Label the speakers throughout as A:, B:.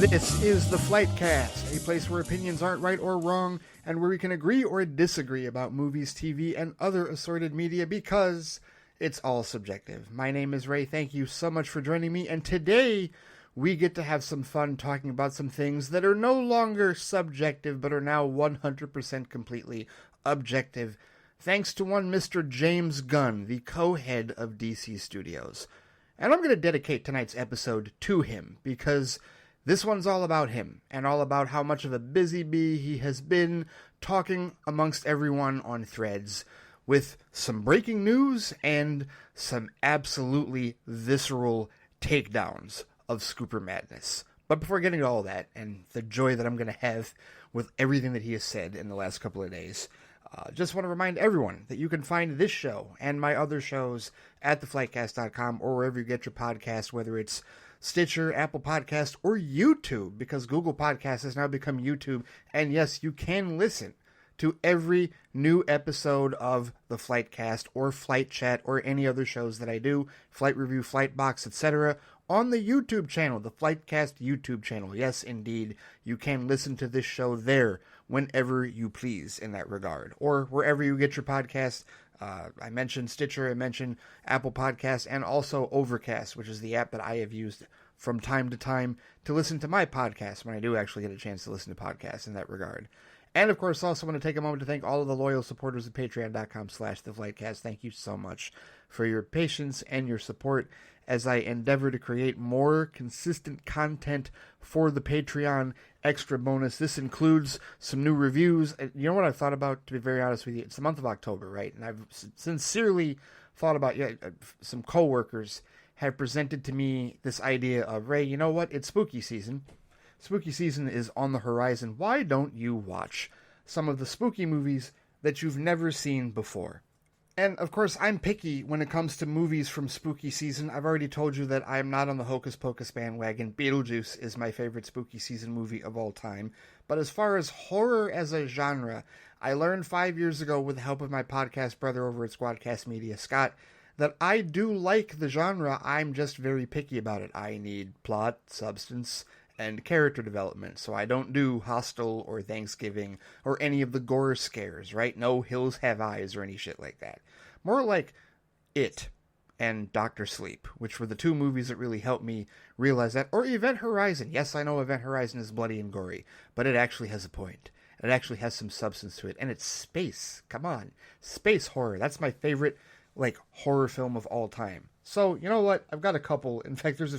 A: This is the Flightcast, a place where opinions aren't right or wrong, and where we can agree or disagree about movies, TV, and other assorted media because it's all subjective. My name is Ray. Thank you so much for joining me, and today we get to have some fun talking about some things that are no longer subjective but are now 100% completely objective, thanks to one Mr. James Gunn, the co-head of DC Studios. And I'm going to dedicate tonight's episode to him because this one's all about him, and all about how much of a busy bee he has been talking amongst everyone on Threads, with some breaking news and some absolutely visceral takedowns of Scooper madness. But before getting to all that, and the joy that I'm going to have with everything that he has said in the last couple of days, just want to remind everyone that you can find this show and my other shows at theflightcast.com or wherever you get your podcasts, whether it's Stitcher, Apple Podcast, or YouTube, because Google Podcast has now become YouTube. And yes, you can listen to every new episode of the Flightcast or Flight Chat or any other shows that I do, Flight Review, Flight Box, etc., on the YouTube channel, the Flightcast YouTube channel. Yes, indeed, you can listen to this show there whenever you please in that regard, or wherever you get your podcasts. I mentioned Stitcher, I mentioned Apple Podcasts, and also Overcast, which is the app that I have used from time to time to listen to my podcast when I do actually get a chance to listen to podcasts in that regard. And of course, also want to take a moment to thank all of the loyal supporters of patreon.com/theflightcast. Thank you so much for your patience and your support as I endeavor to create more consistent content for the Patreon extra bonus. This includes some new reviews. You know what I've thought about, to be very honest with you? It's the month of October, right? And I've sincerely thought about, some coworkers have presented to me this idea of, Ray, you know what? It's spooky season. Spooky season is on the horizon. Why don't you watch some of the spooky movies that you've never seen before? And, of course, I'm picky when it comes to movies from spooky season. I've already told you that I'm not on the Hocus Pocus bandwagon. Beetlejuice is my favorite spooky season movie of all time. But as far as horror as a genre, I learned 5 years ago with the help of my podcast brother over at Squadcast Media, Scott, that I do like the genre. I'm just very picky about it. I need plot, substance, and character development, so I don't do Hostel or Thanksgiving or any of the gore scares, right? No Hills Have Eyes or any shit like that. More like It and Dr. Sleep, which were the two movies that really helped me realize that. Or Event Horizon. Yes, I know Event Horizon is bloody and gory, but it actually has a point. It actually has some substance to it, and it's space. Come on. Space horror. That's my favorite, horror film of all time. So, you know what? I've got a couple. In fact, there's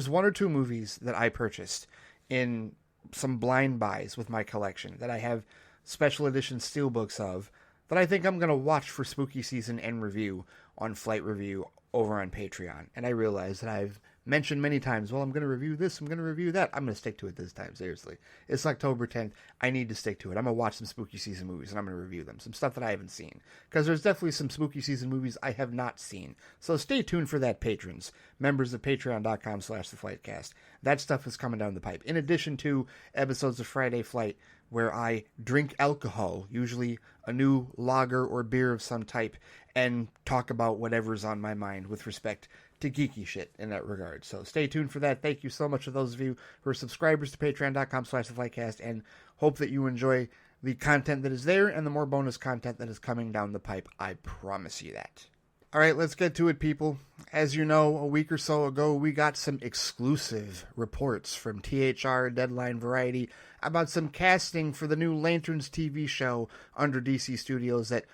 A: one or two movies that I purchased in some blind buys with my collection that I have special edition steelbooks of that I think I'm going to watch for spooky season and review on Flight Review over on Patreon. And I realize that I've mentioned many times, well, I'm going to review this, I'm going to review that. I'm going to stick to it this time, seriously. It's October 10th. I need to stick to it. I'm going to watch some spooky season movies, and I'm going to review them. Some stuff that I haven't seen. Because there's definitely some spooky season movies I have not seen. So stay tuned for that, patrons. Members of patreon.com/theflightcast. That stuff is coming down the pipe. In addition to episodes of Friday Flight, where I drink alcohol, usually a new lager or beer of some type, and talk about whatever's on my mind with respect to geeky shit in that regard. So stay tuned for that. Thank you so much to those of you who are subscribers to patreon.com/theflightcast, and hope that you enjoy the content that is there and the more bonus content that is coming down the pipe. I promise you that. All right, let's get to it, people. As you know, a week or so ago, we got some exclusive reports from THR, Deadline, Variety about some casting for the new Lanterns TV show under DC Studios that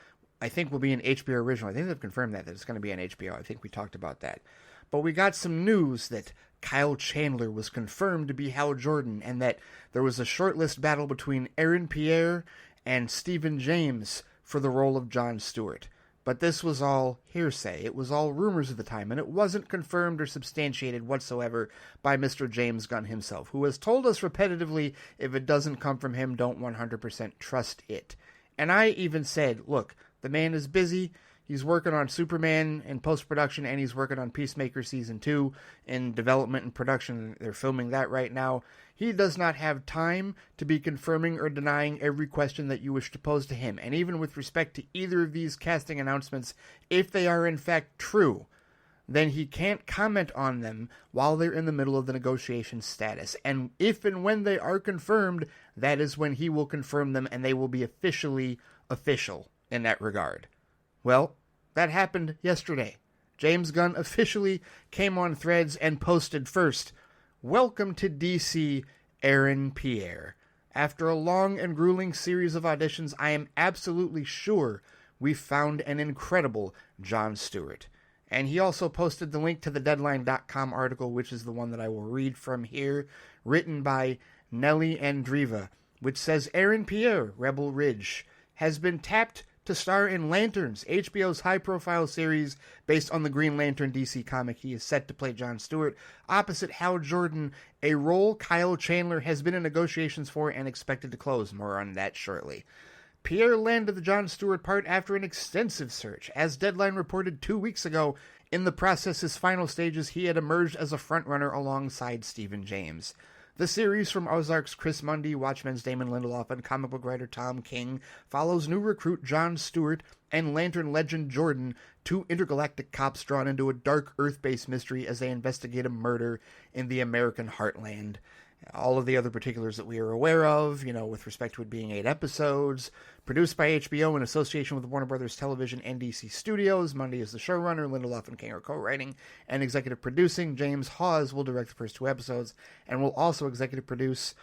A: I think will be an HBO original. I think they've confirmed that it's going to be on HBO. I think we talked about that. But we got some news that Kyle Chandler was confirmed to be Hal Jordan, and that there was a shortlist battle between Aaron Pierre and Stephen James for the role of Jon Stewart. But this was all hearsay. It was all rumors at the time, and it wasn't confirmed or substantiated whatsoever by Mr. James Gunn himself, who has told us repetitively, if it doesn't come from him, don't 100% trust it. And I even said, look, the man is busy. He's working on Superman in post-production, and he's working on Peacemaker Season 2 in development and production. They're filming that right now. He does not have time to be confirming or denying every question that you wish to pose to him. And even with respect to either of these casting announcements, if they are in fact true, then he can't comment on them while they're in the middle of the negotiation status. And if and when they are confirmed, that is when he will confirm them, and they will be officially official in that regard. Well, that happened yesterday. James Gunn officially came on Threads and posted first, "Welcome to DC, Aaron Pierre. After a long and grueling series of auditions, I am absolutely sure we found an incredible Jon Stewart." And he also posted the link to the Deadline.com article, which is the one that I will read from here, written by Nelly Andriva, which says, "Aaron Pierre, Rebel Ridge, has been tapped to star in Lanterns, HBO's high-profile series based on the Green Lantern DC comic. He is set to play Jon Stewart opposite Hal Jordan, a role Kyle Chandler has been in negotiations for and expected to close. More on that shortly." Pierre landed the Jon Stewart part after an extensive search. As Deadline reported 2 weeks ago, in the process's final stages, he had emerged as a frontrunner alongside Stephen James. The series from Ozark's Chris Mundy, Watchmen's Damon Lindelof, and comic book writer Tom King follows new recruit Jon Stewart and Lantern legend Jordan, two intergalactic cops drawn into a dark Earth-based mystery as they investigate a murder in the American heartland. All of the other particulars that we are aware of, with respect to it being 8 episodes, produced by HBO in association with Warner Brothers Television and DC Studios. Mundy is the showrunner, Lindelof and King are co-writing and executive producing. James Hawes will direct the first 2 episodes and will also executive produce.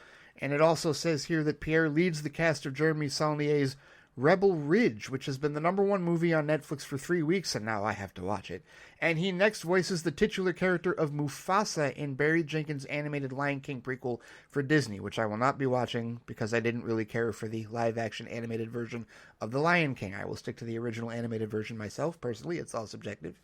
A: And it also says here that Pierre leads the cast of Jeremy Saulnier's Rebel Ridge, which has been the #1 movie on Netflix for 3 weeks, and now I have to watch it. And he next voices the titular character of Mufasa in Barry Jenkins' animated Lion King prequel for Disney, which I will not be watching because I didn't really care for the live-action animated version of The Lion King. I will stick to the original animated version myself, personally. It's all subjective.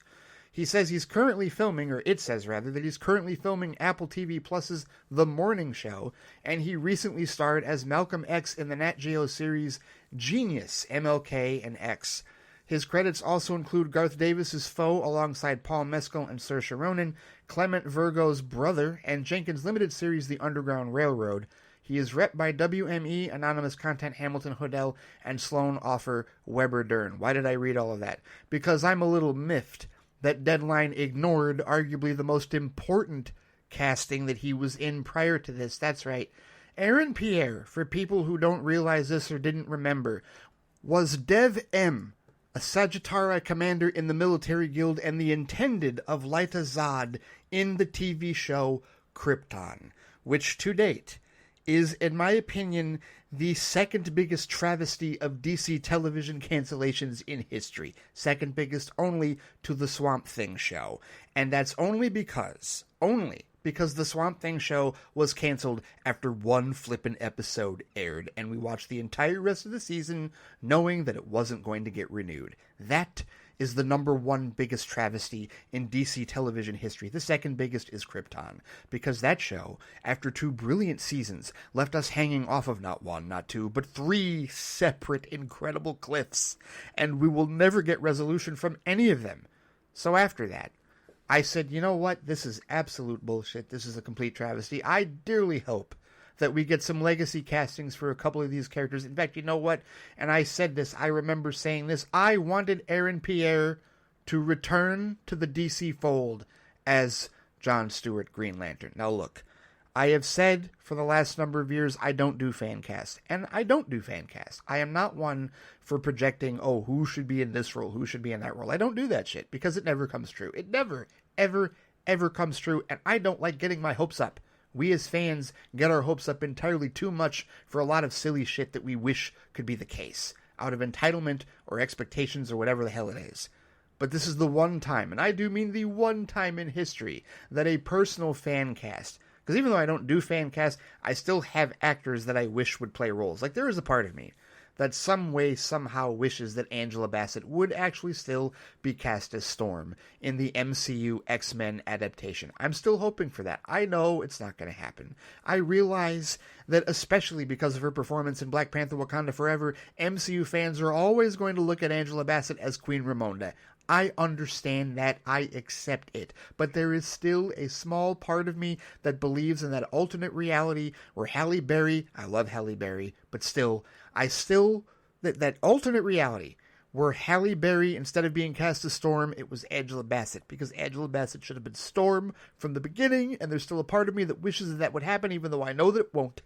A: He says he's currently filming, or it says rather, that he's currently filming Apple TV Plus's The Morning Show, and he recently starred as Malcolm X in the Nat Geo series Genius, MLK and X. His credits also include Garth Davis's Foe alongside Paul Mescal and Saoirse Ronan, Clement Virgo's brother, and Jenkins' limited series The Underground Railroad. He is rep by WME, Anonymous Content, Hamilton Hodel, and Sloan Offer Weber Dern. Why did I read all of that? Because I'm a little miffed that Deadline ignored arguably the most important casting that he was in prior to this. That's right. Aaron Pierre, for people who don't realize this or didn't remember, was Dev M, a Sagittari commander in the military guild and the intended of Lyta Zod in the TV show Krypton, which to date is, in my opinion, the second biggest travesty of DC television cancellations in history. Second biggest only to the Swamp Thing show. And that's only because the Swamp Thing show was canceled after 1 flippin' episode aired, and we watched the entire rest of the season knowing that it wasn't going to get renewed. That is the #1 biggest travesty in DC television history. The second biggest is Krypton, because that show, after 2 brilliant seasons, left us hanging off of not 1, not 2, but 3 separate incredible cliffs, and we will never get resolution from any of them. So after that, I said, you know what, this is absolute bullshit. This is a complete travesty. I dearly hope that we get some legacy castings for a couple of these characters. In fact, you know what? And I said this, I remember saying this, I wanted Aaron Pierre to return to the DC fold as Jon Stewart Green Lantern. Now look, I have said for the last number of years I don't do fan casts, and I don't do fan casts. I am not one for projecting, who should be in this role, who should be in that role. I don't do that shit, because it never comes true. It never, ever, ever comes true, and I don't like getting my hopes up. We as fans get our hopes up entirely too much for a lot of silly shit that we wish could be the case, out of entitlement or expectations or whatever the hell it is. But this is the one time, and I do mean the one time in history, that a personal fan cast, because even though I don't do fan casts, I still have actors that I wish would play roles. Like, there is a part of me that some way, somehow wishes that Angela Bassett would actually still be cast as Storm in the MCU X-Men adaptation. I'm still hoping for that. I know it's not going to happen. I realize that, especially because of her performance in Black Panther Wakanda Forever, MCU fans are always going to look at Angela Bassett as Queen Ramonda. I understand that. I accept it. But there is still a small part of me that believes in that alternate reality where Halle Berry, I love Halle Berry, but still, that alternate reality were Halle Berry, instead of being cast as Storm, it was Angela Bassett, because Angela Bassett should have been Storm from the beginning, and there's still a part of me that wishes that would happen, even though I know that it won't.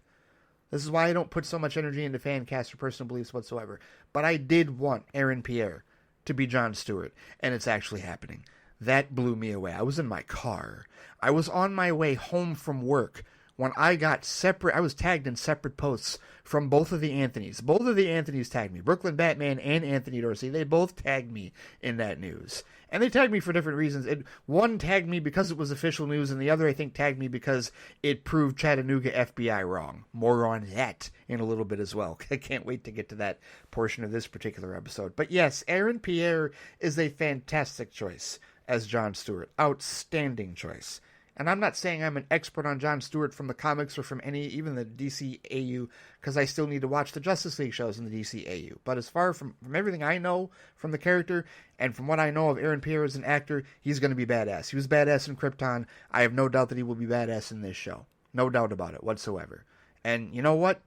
A: This is why I don't put so much energy into fan cast or personal beliefs whatsoever. But I did want Aaron Pierre to be Jon Stewart, and it's actually happening. That blew me away. I was in my car. I was on my way home from work when I was tagged in separate posts from both of the Anthonys. Both of the Anthonys tagged me. Brooklyn Batman and Anthony Dorsey. They both tagged me in that news. And they tagged me for different reasons. One tagged me because it was official news, and the other, I think, tagged me because it proved Chattanooga FBI wrong. More on that in a little bit as well. I can't wait to get to that portion of this particular episode. But yes, Aaron Pierre is a fantastic choice as Jon Stewart. Outstanding choice. And I'm not saying I'm an expert on Jon Stewart from the comics or from even the DCAU, because I still need to watch the Justice League shows in the DCAU. But as far from everything I know from the character, and from what I know of Aaron Pierre as an actor, he's going to be badass. He was badass in Krypton. I have no doubt that he will be badass in this show. No doubt about it whatsoever. And you know what?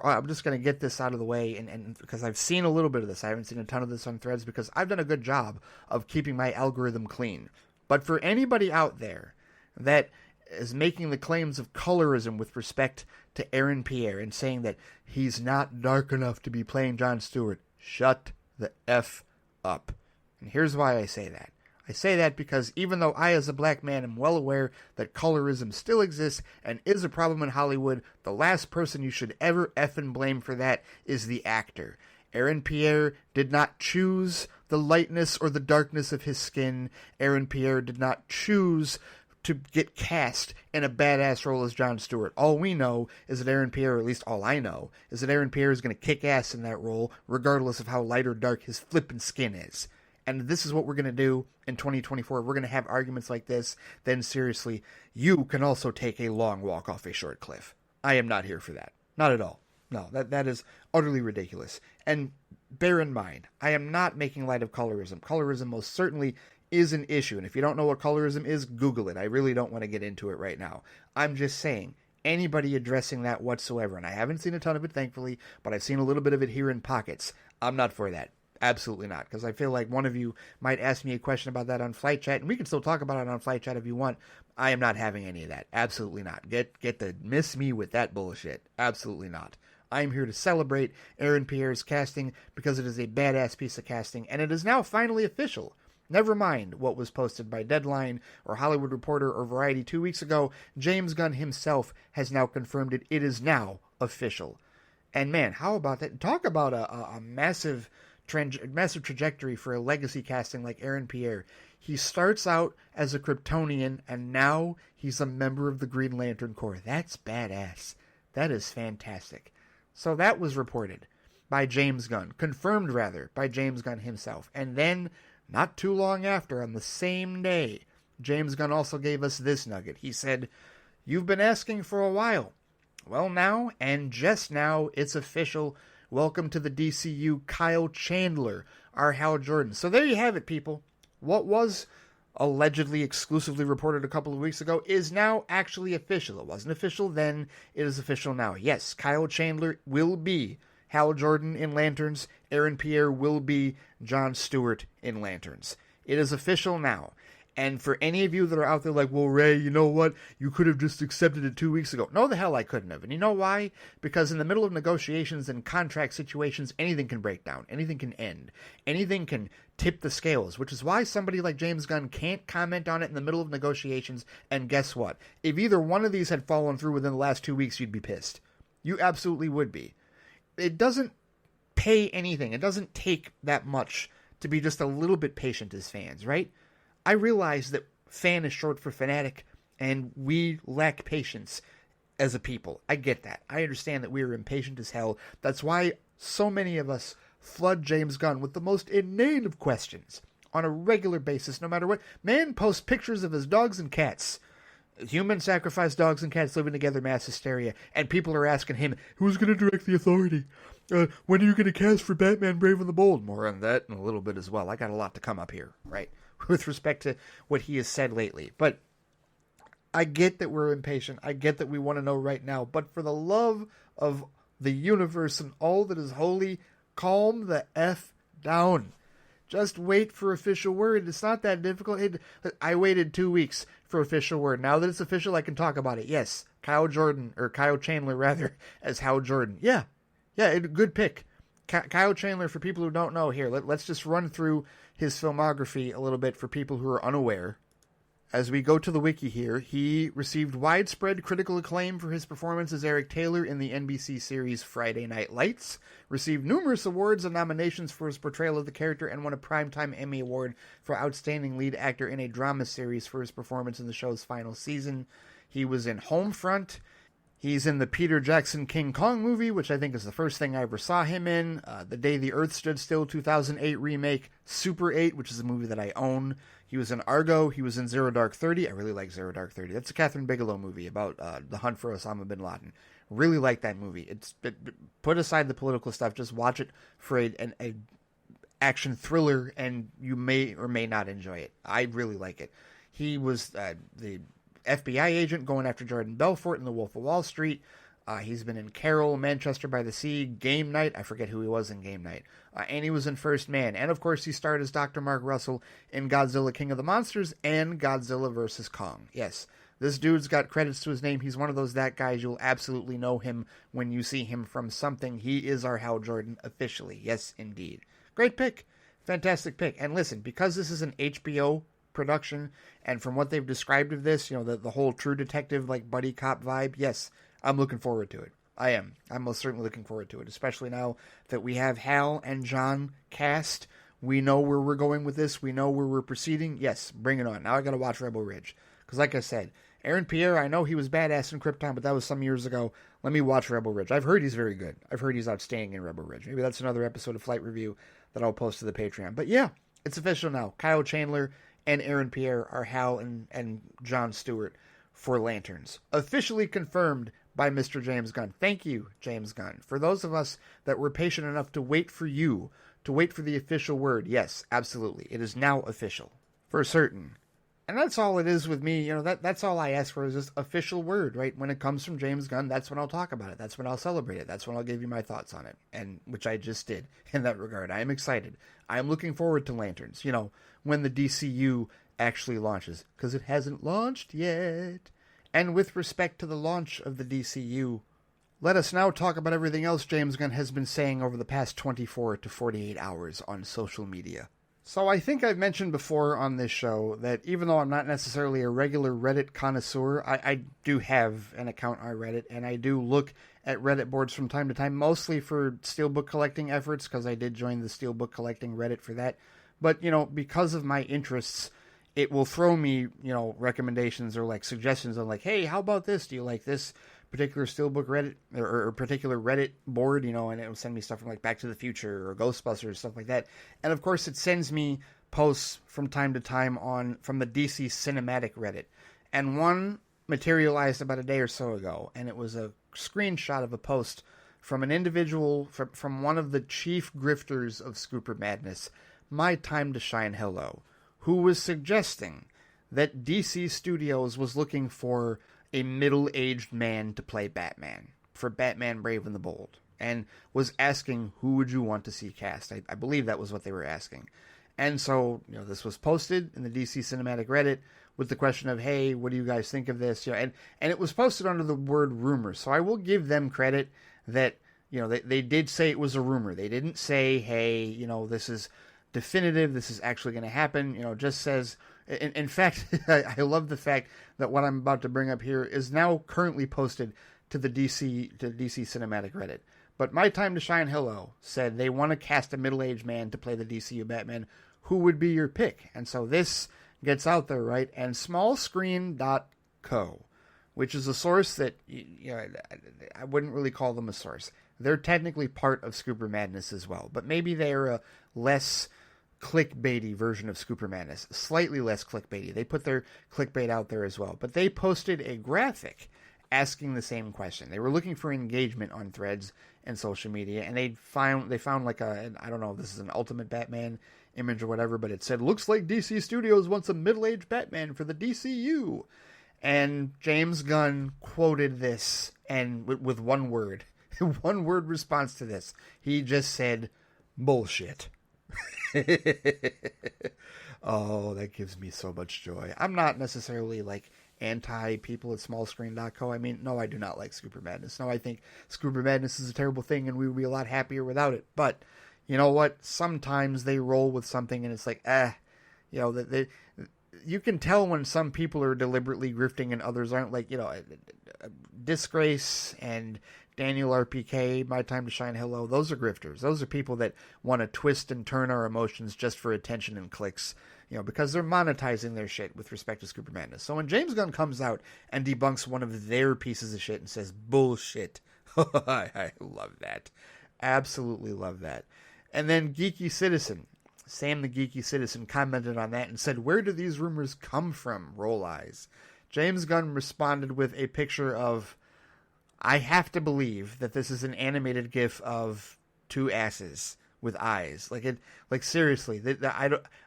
A: I'm just going to get this out of the way, and because I've seen a little bit of this. I haven't seen a ton of this on Threads, because I've done a good job of keeping my algorithm clean. But for anybody out there that is making the claims of colorism with respect to Aaron Pierre and saying that he's not dark enough to be playing Jon Stewart, shut the F up. And here's why I say that. I say that because even though I, as a black man, am well aware that colorism still exists and is a problem in Hollywood, the last person you should ever effing blame for that is the actor. Aaron Pierre did not choose the lightness or the darkness of his skin. Aaron Pierre did not choose to get cast in a badass role as Jon Stewart. All we know is that Aaron Pierre, or at least all I know, is that Aaron Pierre is going to kick ass in that role, regardless of how light or dark his flippin' skin is. And this is what we're going to do in 2024. We're going to have arguments like this. Then seriously, you can also take a long walk off a short cliff. I am not here for that. Not at all. No, that is utterly ridiculous. And bear in mind, I am not making light of colorism. Colorism most certainly is an issue. And if you don't know what colorism is, Google it. I really don't want to get into it right now. I'm just saying, anybody addressing that whatsoever, and I haven't seen a ton of it, thankfully, but I've seen a little bit of it here in pockets. I'm not for that. Absolutely not. Because I feel like one of you might ask me a question about that on Flight Chat, and we can still talk about it on Flight Chat if you want. I am not having any of that. Absolutely not. Get to miss me with that bullshit. Absolutely not. I'm here to celebrate Aaron Pierre's casting because it is a badass piece of casting, and it is now finally official. Never mind what was posted by Deadline or Hollywood Reporter or Variety 2 weeks ago. James Gunn himself has now confirmed it. It is now official. And man, how about that? Talk about a massive trajectory for a legacy casting like Aaron Pierre. He starts out as a Kryptonian, and now he's a member of the Green Lantern Corps. That's badass. That is fantastic. So that was reported by James Gunn. Confirmed, rather, by James Gunn himself. And then, not too long after, on the same day, James Gunn also gave us this nugget. He said, "You've been asking for a while. Well, now, and just now, it's official. Welcome to the DCU, Kyle Chandler, our Hal Jordan." So there you have it, people. What was allegedly exclusively reported a couple of weeks ago is now actually official. It wasn't official then. It is official now. Yes, Kyle Chandler will be Hal Jordan in Lanterns. Aaron Pierre will be Jon Stewart in Lanterns. It is official now. And for any of you that are out there like, well, Ray, you know what? You could have just accepted it 2 weeks ago. No, the hell I couldn't have. And you know why? Because in the middle of negotiations and contract situations, anything can break down. Anything can end. Anything can tip the scales, which is why somebody like James Gunn can't comment on it in the middle of negotiations. And guess what? If either one of these had fallen through within the last 2 weeks, you'd be pissed. You absolutely would be. It doesn't pay anything. It doesn't take that much to be just a little bit patient as fans, right? I realize that fan is short for fanatic, and we lack patience as a people. I get that. I understand that we are impatient as hell. That's why so many of us flood James Gunn with the most inane of questions on a regular basis, no matter what. Man posts pictures of his dogs and cats. Human sacrifice dogs and cats living together, mass hysteria. And people are asking him, who's going to direct the Authority? When are you going to cast for Batman Brave and the Bold? More on that in a little bit as well. I got a lot to come up here, right? With respect to what he has said lately. But I get that we're impatient. I get that we want to know right now. But for the love of the universe and all that is holy, calm the F down. Just wait for official word. It's not that difficult. I waited 2 weeks for official word. Now that it's official, I can talk about it. Yes, Kyle Chandler rather, as Hal Jordan. Yeah, good pick. Kyle Chandler, for people who don't know here, let's just run through his filmography a little bit for people who are unaware. As we go to the wiki here, he received widespread critical acclaim for his performance as Eric Taylor in the NBC series Friday Night Lights, received numerous awards and nominations for his portrayal of the character, and won a Primetime Emmy Award for Outstanding Lead Actor in a Drama Series for his performance in the show's final season. He was in Homefront. He's in the Peter Jackson King Kong movie, which I think is the first thing I ever saw him in. The Day the Earth Stood Still 2008 remake, Super 8, which is a movie that I own. He was in Argo. He was in Zero Dark 30. I really like Zero Dark 30. That's a Catherine Bigelow movie about the hunt for Osama bin Laden. Really like that movie. Put aside the political stuff. Just watch it for an action thriller, and you may or may not enjoy it. I really like it. He was the FBI agent going after Jordan Belfort in The Wolf of Wall Street. He's been in Carol, Manchester by the Sea, Game Night. I forget who he was in Game Night. And he was in First Man. And, of course, he starred as Dr. Mark Russell in Godzilla King of the Monsters and Godzilla vs. Kong. Yes, this dude's got credits to his name. He's one of that guys. You'll absolutely know him when you see him from something. He is our Hal Jordan officially. Yes, indeed. Great pick. Fantastic pick. And listen, because this is an HBO production, and from what they've described of this, the whole True Detective, like, buddy cop vibe, yes, I'm looking forward to it. I am. I'm most certainly looking forward to it, especially now that we have Hal and John cast. We know where we're going with this. We know where we're proceeding. Yes, bring it on. Now I got to watch Rebel Ridge. Because like I said, Aaron Pierre, I know he was badass in Krypton, but that was some years ago. Let me watch Rebel Ridge. I've heard he's very good. I've heard he's outstanding in Rebel Ridge. Maybe that's another episode of Flight Review that I'll post to the Patreon. But yeah, it's official now. Kyle Chandler and Aaron Pierre are Hal and John Stewart for Lanterns. Officially confirmed by Mr. James Gunn. Thank you, James Gunn. For those of us that were patient enough to wait for you, to wait for the official word, yes, absolutely. It is now official. For certain. And that's all it is with me. That's all I ask for is this official word, right? When it comes from James Gunn, that's when I'll talk about it. That's when I'll celebrate it. That's when I'll give you my thoughts on it. And which I just did in that regard. I am excited. I am looking forward to Lanterns. When the DCU actually launches. Because it hasn't launched yet. And with respect to the launch of the DCU, let us now talk about everything else James Gunn has been saying over the past 24 to 48 hours on social media. So I think I've mentioned before on this show that even though I'm not necessarily a regular Reddit connoisseur, I do have an account on Reddit, and I do look at Reddit boards from time to time, mostly for steelbook collecting efforts, because I did join the steelbook collecting Reddit for that. But, because of my interests, it will throw me, recommendations or like suggestions on like, hey, how about this? Do you like this particular steelbook Reddit or particular Reddit board? And it will send me stuff from like Back to the Future or Ghostbusters, stuff like that. And of course, it sends me posts from time to time from the DC Cinematic Reddit. And one materialized about a day or so ago, and it was a screenshot of a post from an individual from one of the chief grifters of Scooper Madness, My Time to Shine Hello, who was suggesting that DC Studios was looking for a middle-aged man to play Batman, for Batman Brave and the Bold, and was asking who would you want to see cast. I believe that was what they were asking. And so, this was posted in the DC Cinematic Reddit with the question of, hey, what do you guys think of this? And it was posted under the word rumor. So I will give them credit that, they did say it was a rumor. They didn't say, hey, this is definitive, this is actually going to happen, just says, in fact, I love the fact that what I'm about to bring up here is now currently posted to the DC Cinematic Reddit. But My Time to Shine Hello said they want to cast a middle-aged man to play the DCU Batman. Who would be your pick? And so this gets out there, right? And smallscreen.co, which is a source that, I wouldn't really call them a source. They're technically part of Scooper Madness as well, but maybe they're a less clickbaity version of Scooper Madness, slightly less clickbaity. They put their clickbait out there as well, but they posted a graphic asking the same question. They were looking for engagement on threads and social media, and they found like I don't know if this is an Ultimate Batman image or whatever, but it said, looks like DC Studios wants a middle-aged Batman for the DCU. And James Gunn quoted this, and with one word, one word response to this. He just said, bullshit. Oh, that gives me so much joy. I'm not necessarily like anti people at smallscreen.co. I mean, no, I do not like Scooper Madness. No, I think Scooper Madness is a terrible thing and we would be a lot happier without it. But you know what? Sometimes they roll with something and it's like, that you can tell when some people are deliberately grifting and others aren't. Like, Disgrace and Daniel RPK, My Time to Shine Hello, those are grifters. Those are people that want to twist and turn our emotions just for attention and clicks, because they're monetizing their shit with respect to Scooper Madness. So when James Gunn comes out and debunks one of their pieces of shit and says, bullshit, I love that. Absolutely love that. And then Geeky Citizen, Sam the Geeky Citizen, commented on that and said, where do these rumors come from? Roll eyes. James Gunn responded with a picture of, I have to believe that this is an animated GIF of two asses with eyes. Like seriously,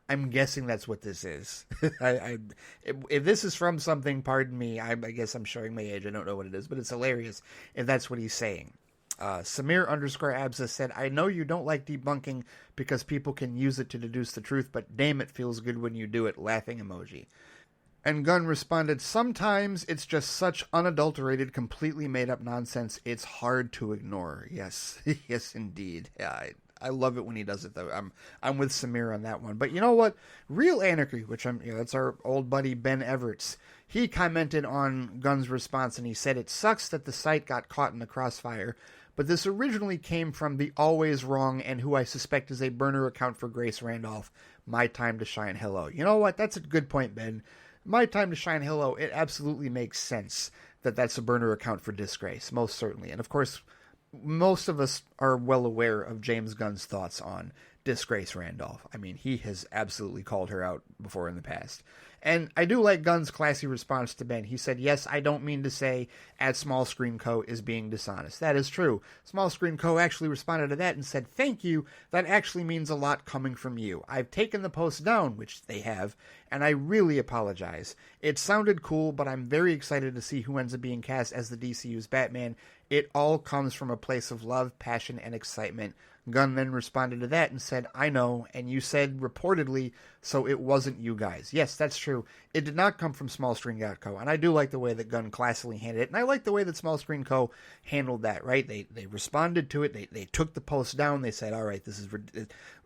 A: I'm guessing that's what this is. If this is from something, pardon me, I guess I'm showing my age. I don't know what it is, but it's hilarious if that's what he's saying. Samir_Abza said, I know you don't like debunking because people can use it to deduce the truth, but damn, it feels good when you do it. Laughing emoji. And Gunn responded, sometimes it's just such unadulterated, completely made-up nonsense, it's hard to ignore. Yes, yes, indeed. Yeah, I love it when he does it, though. I'm with Samir on that one. But you know what? Real Anarchy, which that's our old buddy Ben Everts, he commented on Gunn's response, and he said, it sucks that the site got caught in the crossfire, but this originally came from the always wrong and who I suspect is a burner account for Grace Randolph, My Time to Shine Hello. You know what? That's a good point, Ben. My Time to Shine Hello, it absolutely makes sense that that's a burner account for Disgrace, most certainly. And of course, most of us are well aware of James Gunn's thoughts on Disgrace Randolph. I mean, he has absolutely called her out before in the past. And I do like Gunn's classy response to Ben. He said, yes, I don't mean to say at Small Screen Co. is being dishonest. That is true. Small Screen Co. actually responded to that and said, thank you. That actually means a lot coming from you. I've taken the post down, which they have, and I really apologize. It sounded cool, but I'm very excited to see who ends up being cast as the DCU's Batman. It all comes from a place of love, passion, and excitement. Gunn then responded to that and said, I know, and you said reportedly, so it wasn't you guys. Yes, that's true. It did not come from SmallScreen.co, and I do like the way that Gunn classily handled it, and I like the way that SmallScreen.co handled that, right? They responded to it, they took the post down, they said, all right, this is...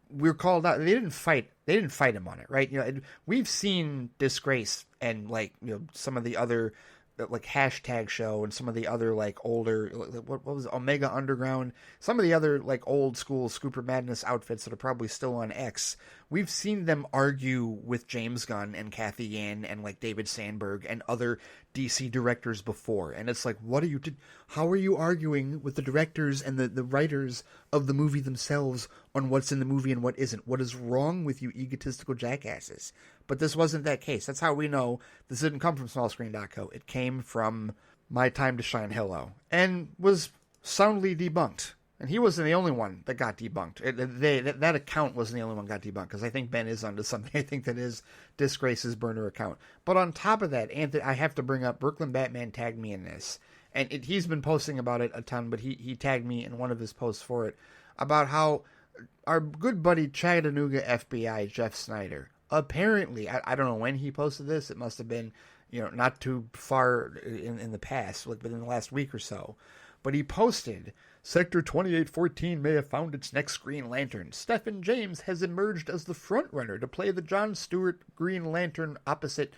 A: We're called out. They didn't fight him on it, right? We've seen Disgrace and some of the other hashtag show and some of the other older what was it, Omega Underground, some of the other old school Scooper Madness outfits that are probably still on X. We've seen them argue with James Gunn and Kathy Yan and David Sandberg and other DC directors before, and it's like, how are you arguing with the directors and the writers of the movie themselves on what's in the movie and what isn't? What is wrong with you egotistical jackasses? But this wasn't that case. That's how we know this didn't come from SmallScreen.co. It came from My Time to Shine Hello and was soundly debunked. And he wasn't the only one that got debunked. That account wasn't the only one that got debunked, because I think Ben is onto something. I think that is Disgrace's burner account. But on top of that, Anthony, I have to bring up Brooklyn Batman tagged me in this. And he's been posting about it a ton, but he tagged me in one of his posts for it, about how our good buddy Chattanooga FBI, Jeff Snyder, apparently, I don't know when he posted this. It must have been, not too far in the past, within the last week or so. But he posted, Sector 2814 may have found its next Green Lantern. Stephen James has emerged as the frontrunner to play the Jon Stewart Green Lantern opposite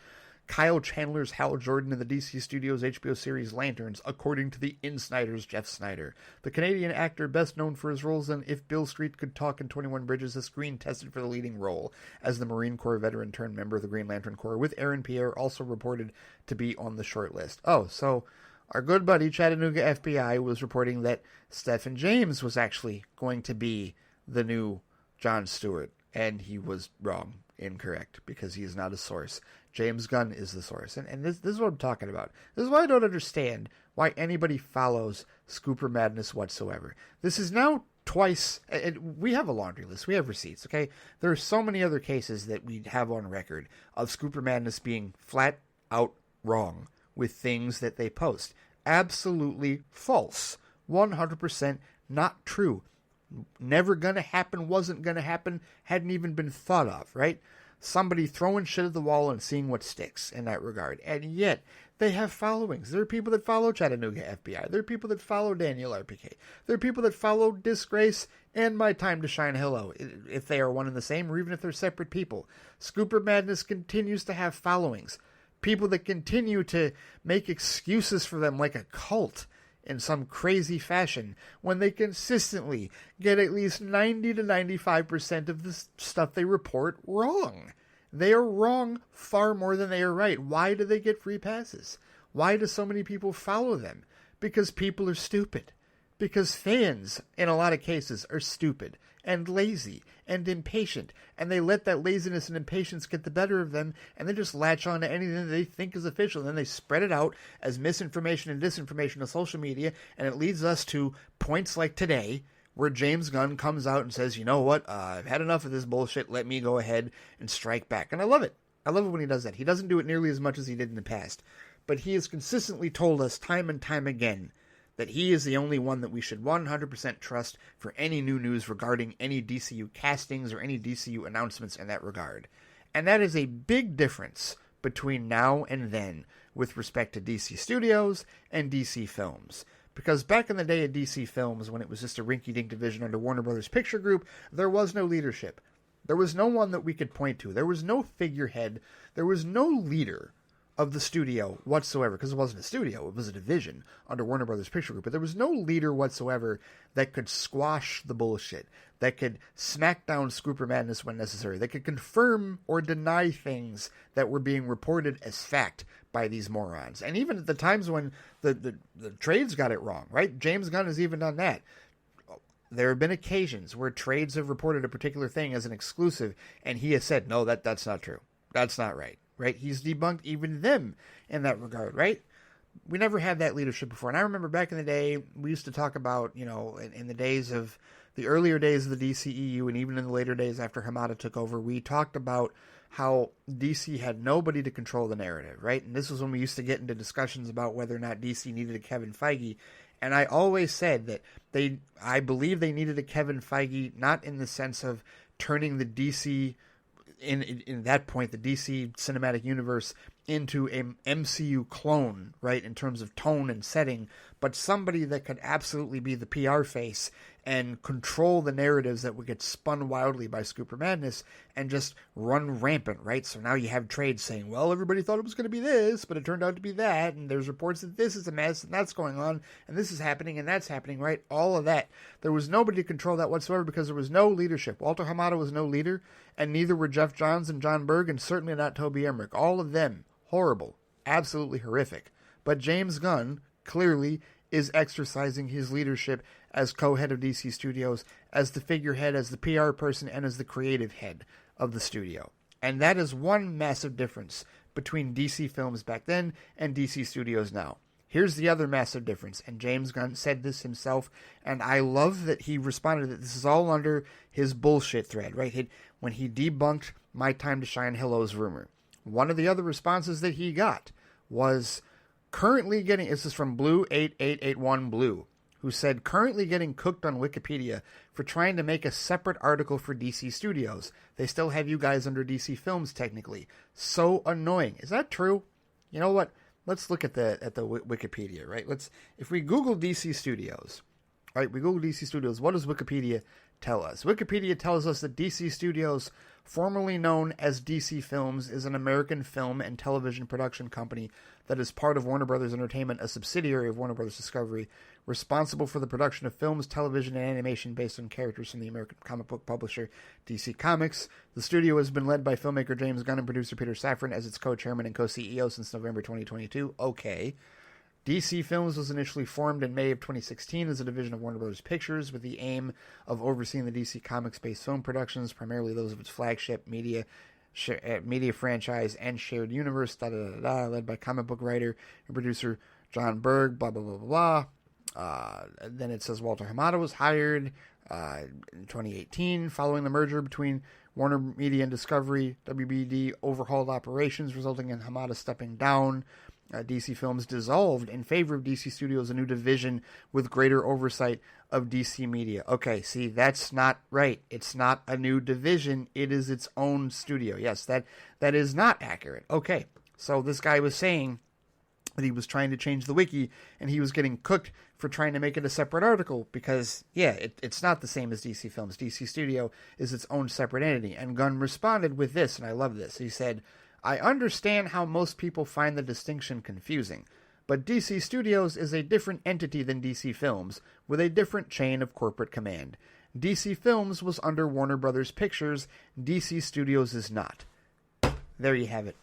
A: Kyle Chandler's Hal Jordan in the DC Studios HBO series Lanterns, according to the In-Snyder's Jeff Snyder. The Canadian actor, best known for his roles in If Bill Street Could Talk and 21 Bridges, has screen tested for the leading role as the Marine Corps veteran turned member of the Green Lantern Corps, with Aaron Pierre also reported to be on the short list. Oh, so our good buddy Chattanooga FBI was reporting that Stephen James was actually going to be the new Jon Stewart, and he was wrong, incorrect, because he is not a source. James Gunn is the source. And this is what I'm talking about. This is why I don't understand why anybody follows Scooper Madness whatsoever. This is now twice. We have a laundry list. We have receipts, okay? There are so many other cases that we have on record of Scooper Madness being flat out wrong with things that they post. Absolutely false. 100% not true. Never gonna happen, wasn't gonna happen, hadn't even been thought of, right? Somebody throwing shit at the wall and seeing what sticks in that regard. And yet, they have followings. There are people that follow Chattanooga FBI. There are people that follow Daniel RPK. There are people that follow Disgrace and My Time to Shine Hello, if they are one and the same, or even if they're separate people. Scooper Madness continues to have followings. People that continue to make excuses for them like a cult in some crazy fashion when they consistently get at least 90 to 95% of the stuff they report wrong. They are wrong far more than they are right. Why do they get free passes? Why do so many people follow them? Because people are stupid. Because fans, in a lot of cases, are stupid and lazy and impatient, and they let that laziness and impatience get the better of them, and they just latch on to anything that they think is official, and then they spread it out as misinformation and disinformation on social media, and it leads us to points like today, where James Gunn comes out and says, you know what, I've had enough of this bullshit, let me go ahead and strike back. And I love it. I love it when he does that. He doesn't do it nearly as much as he did in the past, but he has consistently told us time and time again that he is the only one that we should 100% trust for any new news regarding any DCU castings or any DCU announcements in that regard. And that is a big difference between now and then with respect to DC Studios and DC Films. Because back in the day of DC Films, when it was just a rinky-dink division under Warner Brothers Picture Group, there was no leadership. There was no one that we could point to. There was no figurehead. There was no leader of the studio whatsoever, because it wasn't a studio, it was a division under Warner Brothers Picture Group, but there was no leader whatsoever that could squash the bullshit, that could smack down Scooper Madness when necessary, that could confirm or deny things that were being reported as fact by these morons. And even at the times when the trades got it wrong, right? James Gunn has even done that. There have been occasions where trades have reported a particular thing as an exclusive, and he has said, no, that's not true. That's not right. Right? He's debunked even them in that regard, right? We never had that leadership before. And I remember back in the day, we used to talk about, in the days of the earlier days of the DCEU and even in the later days after Hamada took over, we talked about how DC had nobody to control the narrative, right? And this was when we used to get into discussions about whether or not DC needed a Kevin Feige. And I always said that I believe they needed a Kevin Feige, not in the sense of turning the DC in that point, the DC cinematic universe into a MCU clone, right, in terms of tone and setting, but somebody that could absolutely be the PR face and control the narratives that would get spun wildly by Scooper Madness and just run rampant, right? So now you have trades saying, well, everybody thought it was going to be this, but it turned out to be that, and there's reports that this is a mess, and that's going on, and this is happening, and that's happening, right? All of that. There was nobody to control that whatsoever because there was no leadership. Walter Hamada was no leader, and neither were Jeff Johns and John Berg, and certainly not Toby Emmerich. All of them, horrible, absolutely horrific. But James Gunn clearly is exercising his leadership as co-head of DC Studios, as the figurehead, as the PR person, and as the creative head of the studio. And that is one massive difference between DC Films back then and DC Studios now. Here's the other massive difference, and James Gunn said this himself, and I love that he responded that this is all under his bullshit thread, right? When he debunked My Time to Shine Hello's rumor. One of the other responses that he got was currently getting, this is from Blue8881 Blue, who said, currently getting cooked on Wikipedia for trying to make a separate article for DC Studios. They still have you guys under DC Films, technically. So annoying. Is that true? You know what? Let's look at the Wikipedia, right? If we Google DC Studios, right? We Google DC Studios. What does Wikipedia tell us? Wikipedia tells us that DC Studios, formerly known as DC Films, is an American film and television production company that is part of Warner Brothers Entertainment, a subsidiary of Warner Brothers Discovery, responsible for the production of films, television, and animation based on characters from the American comic book publisher DC Comics. The studio has been led by filmmaker James Gunn and producer Peter Safran as its co-chairman and co-CEO since November 2022. Okay. DC Films was initially formed in May of 2016 as a division of Warner Bros. Pictures with the aim of overseeing the DC Comics-based film productions, primarily those of its flagship media franchise and shared universe, led by comic book writer and producer John Berg, blah, blah, blah, blah, blah. Then it says Walter Hamada was hired in 2018 following the merger between Warner Media and Discovery. WBD overhauled operations, resulting in Hamada stepping down. DC Films dissolved in favor of DC Studios, a new division with greater oversight of DC Media. Okay, see, that's not right. It's not a new division. It is its own studio. Yes, that is not accurate. Okay, so this guy was saying that he was trying to change the wiki, and he was getting cooked for trying to make it a separate article because, yeah, it's not the same as DC Films. DC Studio is its own separate entity. And Gunn responded with this, and I love this. He said, I understand how most people find the distinction confusing, but DC Studios is a different entity than DC Films, with a different chain of corporate command. DC Films was under Warner Brothers Pictures, DC Studios is not. There you have it.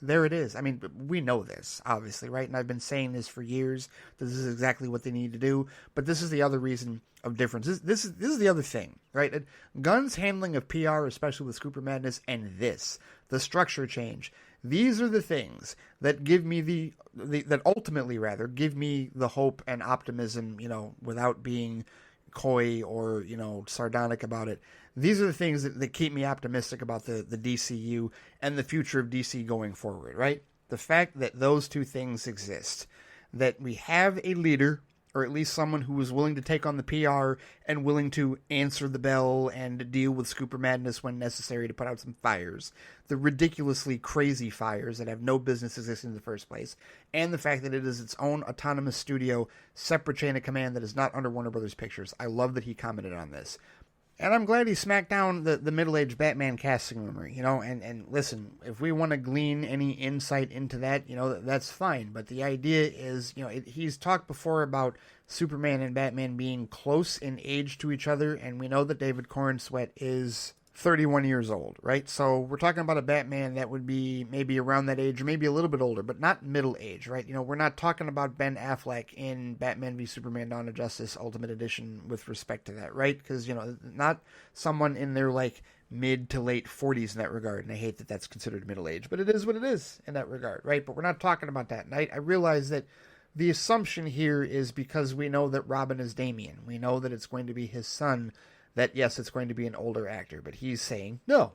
A: There it is. I mean, we know this, obviously, right? And I've been saying this for years. This is exactly what they need to do. But this is the other reason of difference. This is the other thing, right? Gunn's handling of PR, especially with Scooper Madness, and the structure change. These are the things that give me that ultimately, rather, give me the hope and optimism, without being coy or, sardonic about it. These are the things that keep me optimistic about the DCU and the future of DC going forward, right? The fact that those two things exist, that we have a leader, or at least someone who is willing to take on the PR and willing to answer the bell and deal with Scooper Madness when necessary to put out some fires, the ridiculously crazy fires that have no business existing in the first place, and the fact that it is its own autonomous studio, separate chain of command that is not under Warner Brothers Pictures. I love that he commented on this. And I'm glad he smacked down the middle-aged Batman casting rumor, and listen, if we want to glean any insight into that, that's fine. But the idea is, he's talked before about Superman and Batman being close in age to each other, and we know that David Corenswet is 31 years old, right? So we're talking about a Batman that would be maybe around that age or maybe a little bit older, but not middle age, right? We're not talking about Ben Affleck in Batman v Superman Dawn of Justice Ultimate Edition with respect to that, right? Because, not someone in their mid to late 40s in that regard, and I hate that that's considered middle age, but it is what it is in that regard, right? But we're not talking about that. And I realize that the assumption here is because we know that Robin is Damian. We know that it's going to be his son, that, yes, it's going to be an older actor, but he's saying, no,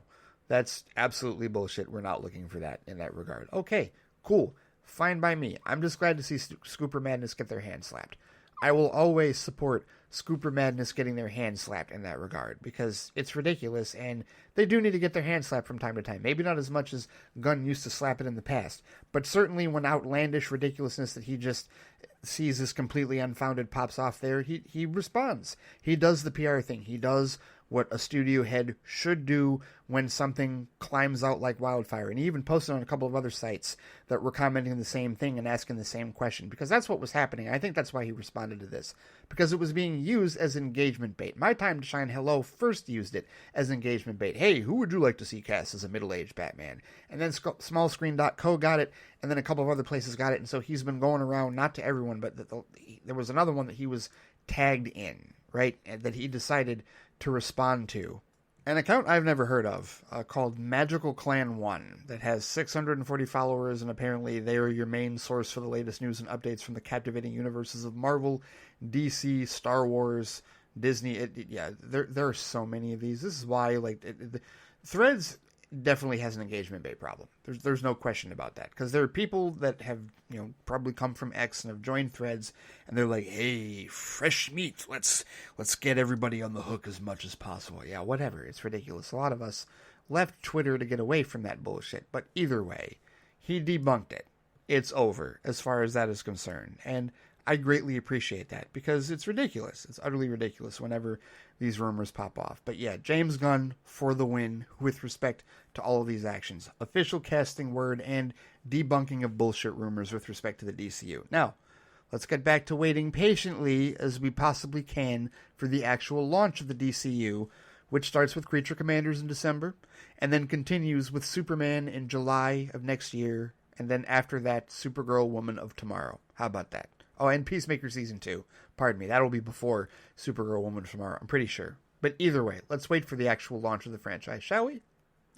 A: that's absolutely bullshit. We're not looking for that in that regard. Okay, cool. Fine by me. I'm just glad to see Scooper Madness get their hand slapped. I will always support Scooper Madness getting their hand slapped in that regard because it's ridiculous, and they do need to get their hand slapped from time to time. Maybe not as much as Gunn used to slap it in the past, but certainly when outlandish ridiculousness that he just sees as completely unfounded pops off there, he responds. He does the PR thing. He does what a studio head should do when something climbs out like wildfire. And he even posted on a couple of other sites that were commenting the same thing and asking the same question, because that's what was happening. I think that's why he responded to this, because it was being used as engagement bait. My Time to Shine Hello first used it as engagement bait. Hey, who would you like to see cast as a middle-aged Batman? And then smallscreen.co got it, and then a couple of other places got it. And so he's been going around, not to everyone, but there was another one that he was tagged in, right, and that he decided to respond to. An account I've never heard of called Magical Clan 1 that has 640 followers, and apparently they are your main source for the latest news and updates from the captivating universes of Marvel, DC, Star Wars, Disney. There are so many of these. This is why Threads definitely has an engagement bait problem. There's no question about that, because there are people that have probably come from X and have joined Threads, and they're like, hey, fresh meat, let's get everybody on the hook as much as possible. Yeah, whatever, it's ridiculous. A lot of us left Twitter to get away from that bullshit, but either way, he debunked it. It's over as far as that is concerned, and I greatly appreciate that, because it's ridiculous. It's utterly ridiculous whenever these rumors pop off. But yeah, James Gunn for the win with respect to all of these actions. Official casting word and debunking of bullshit rumors with respect to the DCU. Now, let's get back to waiting patiently as we possibly can for the actual launch of the DCU, which starts with Creature Commanders in December, and then continues with Superman in July of next year, and then after that, Supergirl Woman of Tomorrow. How about that? Oh, and Peacemaker Season 2. Pardon me, that'll be before Supergirl Woman of Tomorrow, I'm pretty sure. But either way, let's wait for the actual launch of the franchise, shall we?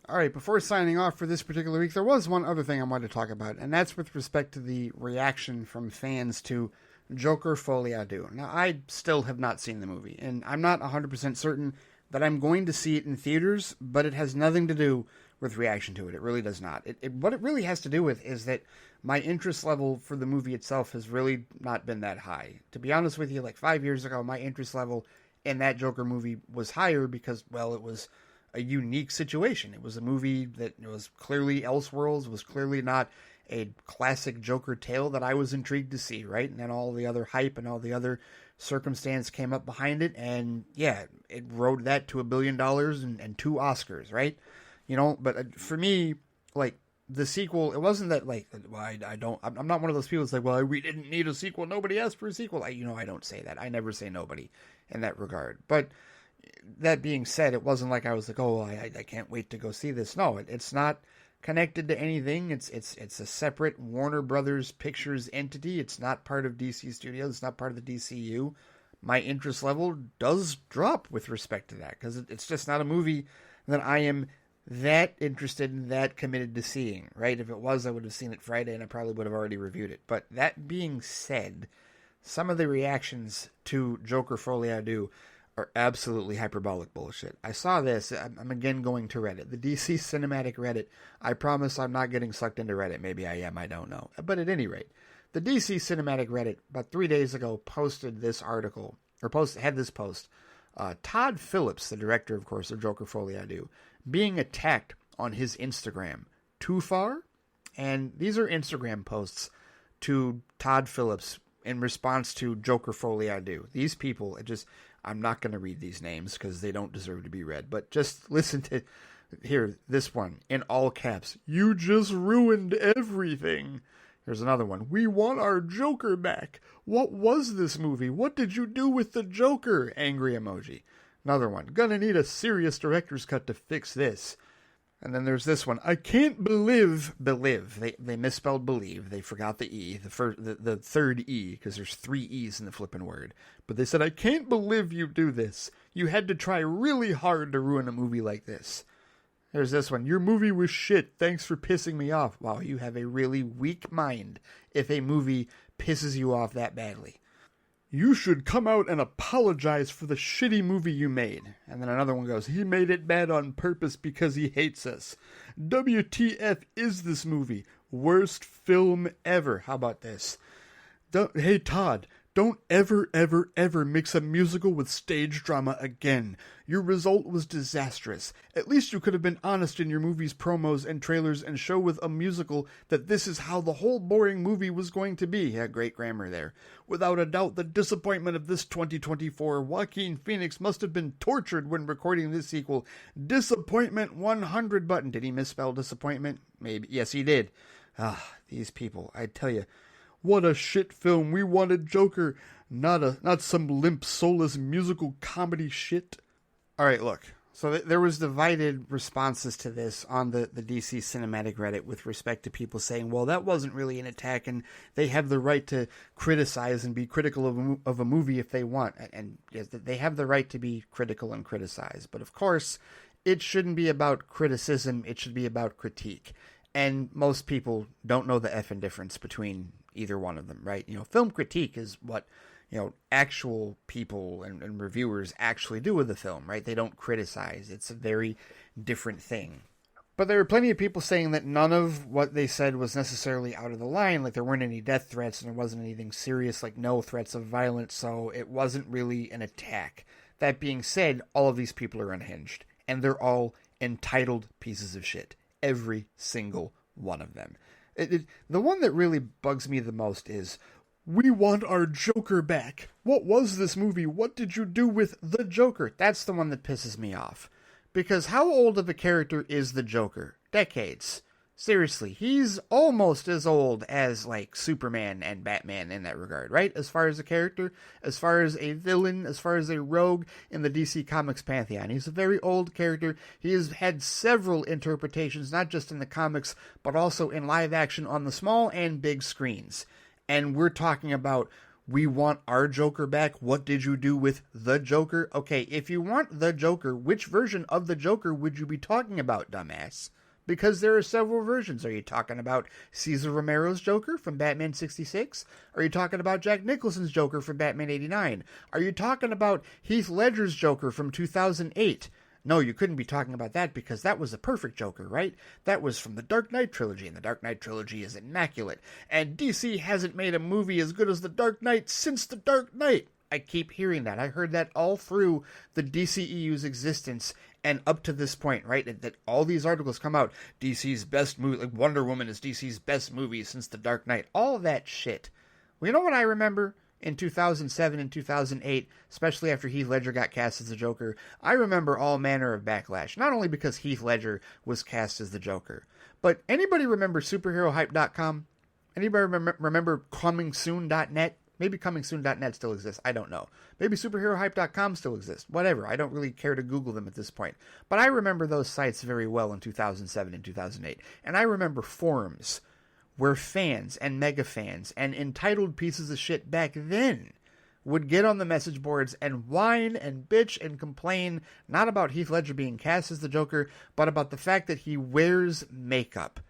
A: Alright, before signing off for this particular week, there was one other thing I wanted to talk about, and that's with respect to the reaction from fans to Joker Folie à Deux. Now, I still have not seen the movie, and I'm not 100% certain that I'm going to see it in theaters, but it has nothing to do with reaction to it. It really does not. What it really has to do with is that my interest level for the movie itself has really not been that high. To be honest with you, like 5 years ago, my interest level in that Joker movie was higher because, well, it was a unique situation. It was a movie that was clearly Elseworlds, was clearly not a classic Joker tale that I was intrigued to see, right? And then all the other hype and all the other circumstance came up behind it, and yeah, it rode that to $1 billion and 2 Oscars, right? You know, but for me, like, the sequel, it wasn't that, like, well, I'm not one of those people that's like, well, we didn't need a sequel, nobody asked for a sequel. I don't say that. I never say nobody in that regard. But that being said, it wasn't like I was like, oh, I can't wait to go see this. No, it's not connected to anything. It's a separate Warner Brothers Pictures entity. It's not part of DC Studios. It's not part of the DCU. My interest level does drop with respect to that because it's just not a movie that I am that interested and that committed to seeing, right? If it was, I would have seen it Friday and I probably would have already reviewed it. But that being said, some of the reactions to Joker Folie à Deux are absolutely hyperbolic bullshit. I saw this. I'm again going to Reddit. The DC Cinematic Reddit. I promise I'm not getting sucked into Reddit. Maybe I am. I don't know. But at any rate, the DC Cinematic Reddit about 3 days ago posted this article, or had this post. Todd Phillips, the director, of course, of Joker Folie à Deux, being attacked on his Instagram. Too far? And these are Instagram posts to Todd Phillips in response to Joker Folie à Deux. These people, I'm not going to read these names because they don't deserve to be read, but just listen to, here, this one, in all caps. You just ruined everything. Here's another one. We want our Joker back. What was this movie? What did you do with the Joker? Angry emoji. Another one. Gonna need a serious director's cut to fix this. And then there's this one. I can't believe. They misspelled believe. They forgot the E, the third E, because there's 3 E's in the flippin' word. But they said, I can't believe you do this. You had to try really hard to ruin a movie like this. There's this one. Your movie was shit. Thanks for pissing me off. Wow, you have a really weak mind if a movie pisses you off that badly. You should come out and apologize for the shitty movie you made. And then another one goes, he made it bad on purpose because he hates us. WTF is this movie? Worst film ever. How about this? Hey, Todd, don't ever mix a musical with stage drama again. Your result was disastrous. At least you could have been honest in your movie's promos and trailers and show with a musical that this is how the whole boring movie was going to be. Yeah, great grammar there. Without a doubt, the disappointment of this 2024, Joaquin Phoenix must have been tortured when recording this sequel. Disappointment 100 button. Did he misspell disappointment? Maybe. Yes, he did. These people, I tell you. What a shit film. We wanted Joker, not some limp, soulless musical comedy shit. All right, look. So there was divided responses to this on the DC Cinematic Reddit with respect to people saying, well, that wasn't really an attack, and they have the right to criticize and be critical of a movie if they want. And yes, they have the right to be critical and criticize. But of course, it shouldn't be about criticism. It should be about critique. And most people don't know the effing difference between either one of them, right? Film critique is what, actual people and reviewers actually do with the film, right? They don't criticize. It's a very different thing. But there are plenty of people saying that none of what they said was necessarily out of the line, like there weren't any death threats and there wasn't anything serious, like no threats of violence, so it wasn't really an attack. That being said, all of these people are unhinged, and they're all entitled pieces of shit. Every single one of them. The one that really bugs me the most is, we want our Joker back. What was this movie? What did you do with the Joker? That's the one that pisses me off. Because how old of a character is the Joker? Decades. Seriously, he's almost as old as, like, Superman and Batman in that regard, right? As far as a character, as far as a villain, as far as a rogue in the DC Comics pantheon. He's a very old character. He has had several interpretations, not just in the comics, but also in live action on the small and big screens. And we're talking about, we want our Joker back. What did you do with the Joker? Okay, if you want the Joker, which version of the Joker would you be talking about, dumbass? Because there are several versions. Are you talking about Cesar Romero's Joker from Batman 66? Are you talking about Jack Nicholson's Joker from Batman 89? Are you talking about Heath Ledger's Joker from 2008? No, you couldn't be talking about that because that was a perfect Joker, right? That was from the Dark Knight trilogy, and the Dark Knight trilogy is immaculate. And DC hasn't made a movie as good as the Dark Knight since the Dark Knight. I keep hearing that. I heard that all through the DCEU's existence and up to this point, right? That all these articles come out. DC's best movie, like Wonder Woman is DC's best movie since the Dark Knight. All that shit. Well, you know what I remember? In 2007 and 2008, especially after Heath Ledger got cast as the Joker, I remember all manner of backlash. Not only because Heath Ledger was cast as the Joker, but anybody remember superherohype.com? Anybody remember comingsoon.net? Maybe comingsoon.net still exists. I don't know. Maybe superherohype.com still exists. Whatever. I don't really care to Google them at this point. But I remember those sites very well in 2007 and 2008. And I remember forums where fans and mega fans and entitled pieces of shit back then would get on the message boards and whine and bitch and complain, not about Heath Ledger being cast as the Joker, but about the fact that he wears makeup.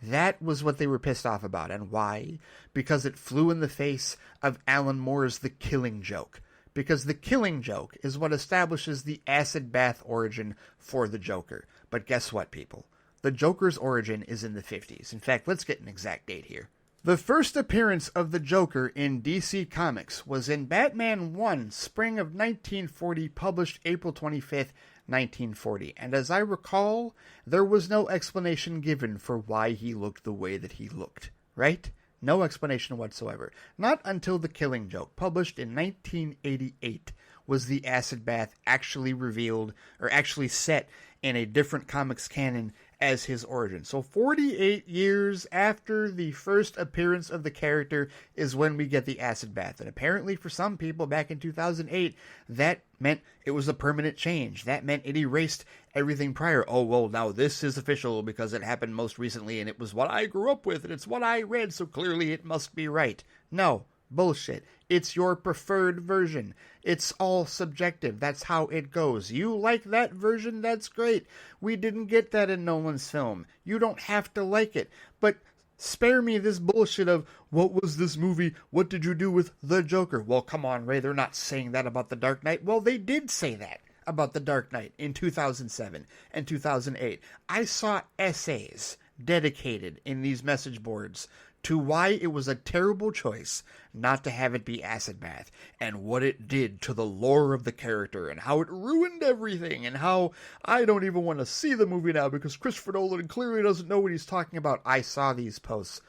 A: That was what they were pissed off about. And why? Because it flew in the face of Alan Moore's The Killing Joke. Because The Killing Joke is what establishes the acid bath origin for the Joker. But guess what, people? The Joker's origin is in the 50s. In fact, let's get an exact date here. The first appearance of the Joker in DC Comics was in Batman 1, spring of 1940, published April 25th, 1940. And as I recall, there was no explanation given for why he looked the way that he looked, right? No explanation whatsoever. Not until The Killing Joke, published in 1988, was the acid bath actually revealed, or actually set in a different comics canon as his origin. So 48 years after the first appearance of the character is when we get the acid bath. And apparently for some people back in 2008, that meant it was a permanent change. That meant it erased everything prior. Oh, well, now this is official because it happened most recently and it was what I grew up with and it's what I read, so clearly it must be right. No. Bullshit. It's your preferred version. It's all subjective. That's how it goes. You like that version? That's great. We didn't get that in Nolan's film. You don't have to like it. But spare me this bullshit of, what was this movie? What did you do with the Joker? Well, come on, Ray. They're not saying that about The Dark Knight. Well, they did say that about The Dark Knight in 2007 and 2008. I saw essays dedicated in these message boards to why it was a terrible choice not to have it be acid bath, and what it did to the lore of the character, and how it ruined everything, and how I don't even want to see the movie now because Christopher Nolan clearly doesn't know what he's talking about. I saw these posts.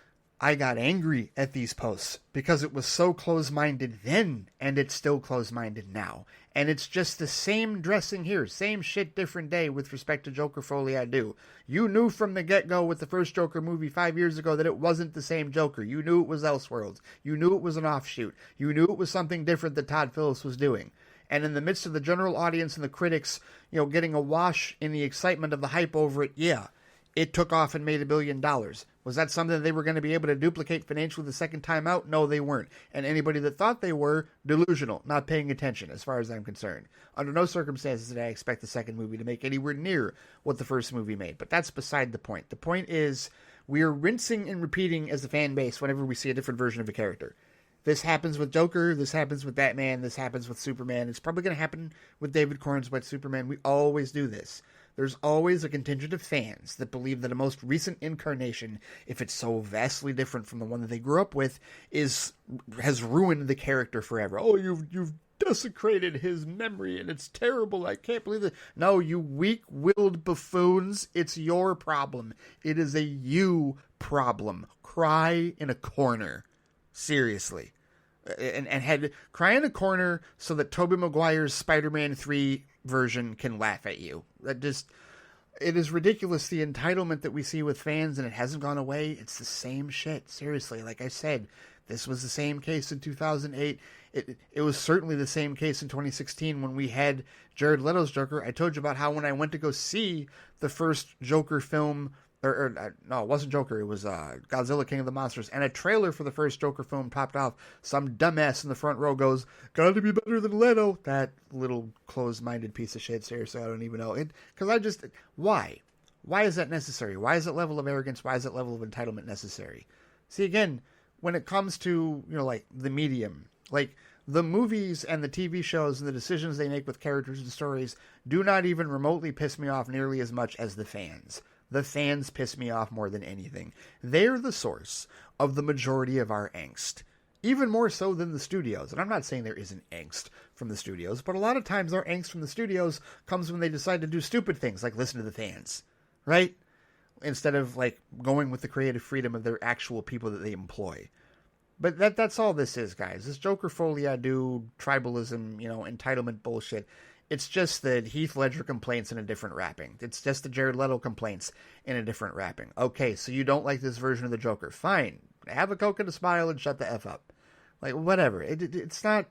A: I got angry at these posts because it was so close-minded then, and it's still close-minded now. And it's just the same dressing here, same shit, different day with respect to Joker Folie à Deux. You knew from the get-go with the first Joker movie 5 years ago that it wasn't the same Joker. You knew it was Elseworlds. You knew it was an offshoot. You knew it was something different that Todd Phillips was doing. And in the midst of the general audience and the critics, getting a wash in the excitement of the hype over it, yeah, it took off and made $1 billion. Was that something they were going to be able to duplicate financially the second time out? No, they weren't. And anybody that thought they were, delusional, not paying attention, as far as I'm concerned. Under no circumstances did I expect the second movie to make anywhere near what the first movie made. But that's beside the point. The point is, we are rinsing and repeating as the fan base whenever we see a different version of a character. This happens with Joker, this happens with Batman, this happens with Superman. It's probably going to happen with David Corn's White Superman. We always do this. There's always a contingent of fans that believe that a most recent incarnation, if it's so vastly different from the one that they grew up with, has ruined the character forever. Oh, you've desecrated his memory, and it's terrible. I can't believe it. No, you weak-willed buffoons. It's your problem. It is a you problem. Cry in a corner. Seriously. And cry in a corner so that Tobey Maguire's Spider-Man 3 version can laugh at you. It is ridiculous, the entitlement that we see with fans, and it hasn't gone away. It's the same shit. Seriously, like I said, this was the same case in 2008. It was certainly the same case in 2016 when we had Jared Leto's Joker. I told you about how when I went to go see the first Joker film, no, it wasn't Joker, it was Godzilla King of the Monsters, and a trailer for the first Joker film popped off. Some dumbass in the front row goes, "Gotta be better than Leto." That little closed-minded piece of shit, seriously, I don't even know. Why? Why is that necessary? Why is that level of arrogance, why is that level of entitlement necessary? See, again, when it comes to, like, the medium, like, The movies and the TV shows and the decisions they make with characters and stories do not even remotely piss me off nearly as much as the fans. The fans piss me off more than anything. They're the source of the majority of our angst. Even more so than the studios. And I'm not saying there isn't angst from the studios, but a lot of times our angst from the studios comes when they decide to do stupid things like listen to the fans, right? Instead of like going with the creative freedom of their actual people that they employ. But that's all this is, guys. This Joker folie do tribalism, entitlement bullshit. It's just the Heath Ledger complaints in a different wrapping. It's just the Jared Leto complaints in a different wrapping. Okay, so you don't like this version of the Joker. Fine. Have a Coke and a smile and shut the F up. Like, whatever. It's not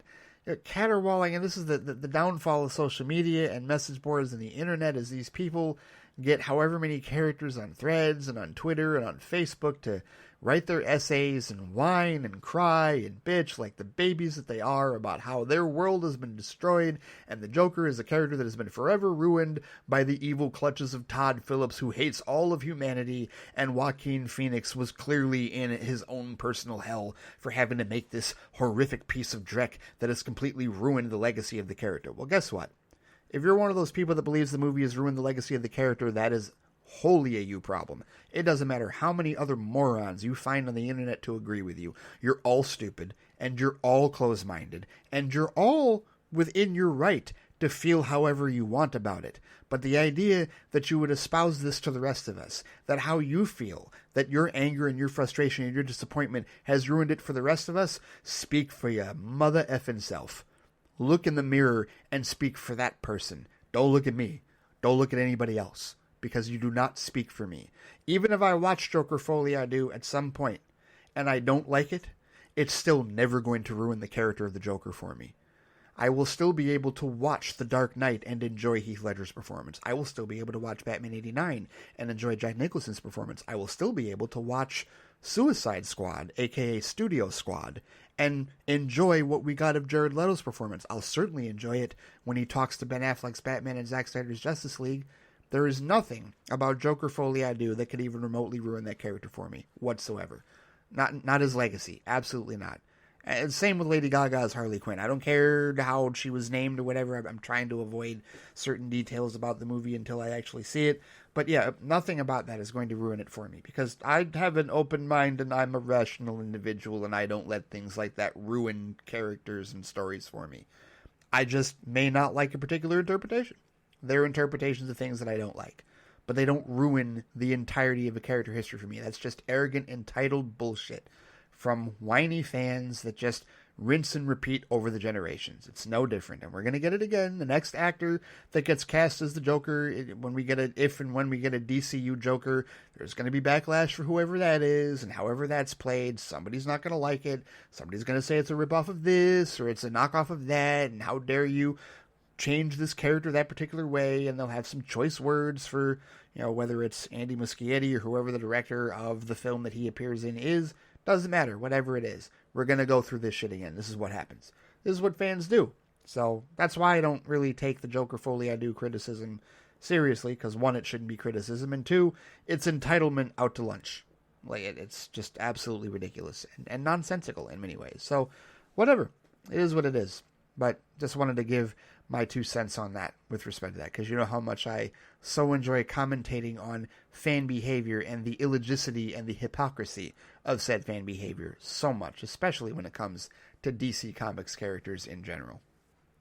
A: caterwauling, and this is the downfall of social media and message boards and the internet, is these people get however many characters on Threads and on Twitter and on Facebook to write their essays and whine and cry and bitch like the babies that they are about how their world has been destroyed and the Joker is a character that has been forever ruined by the evil clutches of Todd Phillips, who hates all of humanity, and Joaquin Phoenix was clearly in his own personal hell for having to make this horrific piece of dreck that has completely ruined the legacy of the character. Well, guess what? If you're one of those people that believes the movie has ruined the legacy of the character, that is wholly a you problem. It doesn't matter how many other morons you find on the internet to agree with you. You're all stupid, and you're all closed-minded, and you're all within your right to feel however you want about it. But the idea that you would espouse this to the rest of us, that how you feel, that your anger and your frustration and your disappointment has ruined it for the rest of us, speak for your mother effing self. Look in the mirror and speak for that person. Don't look at me. Don't look at anybody else. Because you do not speak for me. Even if I watch Joker folie I do at some point, and I don't like it, it's still never going to ruin the character of the Joker for me. I will still be able to watch The Dark Knight and enjoy Heath Ledger's performance. I will still be able to watch Batman 89 and enjoy Jack Nicholson's performance. I will still be able to watch Suicide Squad, aka Studio Squad, and enjoy what we got of Jared Leto's performance. I'll certainly enjoy it when he talks to Ben Affleck's Batman and Zack Snyder's Justice League. There is nothing about Joker folie I do that could even remotely ruin that character for me whatsoever. Not his legacy. Absolutely not. And same with Lady Gaga's Harley Quinn. I don't care how she was named or whatever. I'm trying to avoid certain details about the movie until I actually see it. But yeah, nothing about that is going to ruin it for me, because I have an open mind and I'm a rational individual, and I don't let things like that ruin characters and stories for me. I just may not like a particular interpretation. Their interpretations of things that I don't like. But they don't ruin the entirety of a character history for me. That's just arrogant, entitled bullshit from whiny fans that just rinse and repeat over the generations. It's no different. And we're going to get it again. The next actor that gets cast as the Joker, when we get a DCU Joker, there's going to be backlash for whoever that is and however that's played. Somebody's not going to like it. Somebody's going to say it's a ripoff of this or it's a knockoff of that. And how dare you change this character that particular way, and they'll have some choice words for, whether it's Andy Muschietti or whoever the director of the film that he appears in is. Doesn't matter, whatever it is. We're going to go through this shit again. This is what happens. This is what fans do. So that's why I don't really take the Joker folie I do criticism seriously, because one, it shouldn't be criticism, and two, it's entitlement out to lunch. Like, it's just absolutely ridiculous and nonsensical in many ways. So, whatever. It is what it is. But just wanted to give my 2 cents on that with respect to that, because you know how much I so enjoy commentating on fan behavior and the illegitimacy and the hypocrisy of said fan behavior so much, especially when it comes to DC Comics characters in general.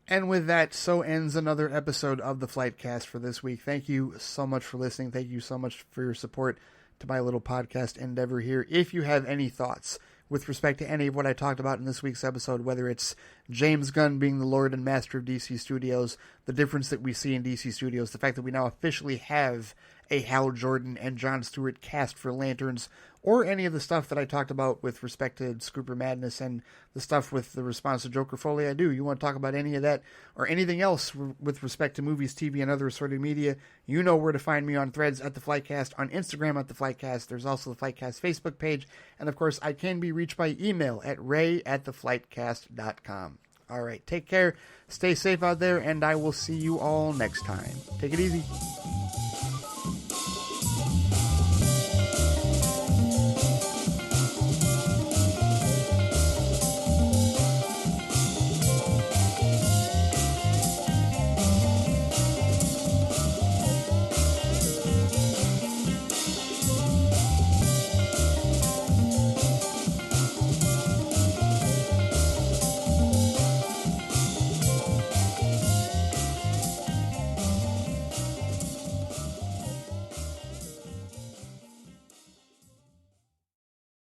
A: And with that, so ends another episode of the Flightcast for this week. Thank you so much for listening. Thank you so much for your support to my little podcast endeavor here. If you have any thoughts with respect to any of what I talked about in this week's episode, whether it's James Gunn being the Lord and Master of DC Studios, the difference that we see in DC Studios, the fact that we now officially have a Hal Jordan and Jon Stewart cast for Lanterns, or any of the stuff that I talked about with respect to Scooper Madness and the stuff with the response to Joker folie I do. You want to talk about any of that or anything else with respect to movies, TV, and other assorted media, you know where to find me on Threads at The Flightcast, on Instagram at The Flightcast. There's also the Flightcast Facebook page, and of course I can be reached by email at ray@theflightcast.com. All right, take care, stay safe out there, and I will see you all next time. Take it easy.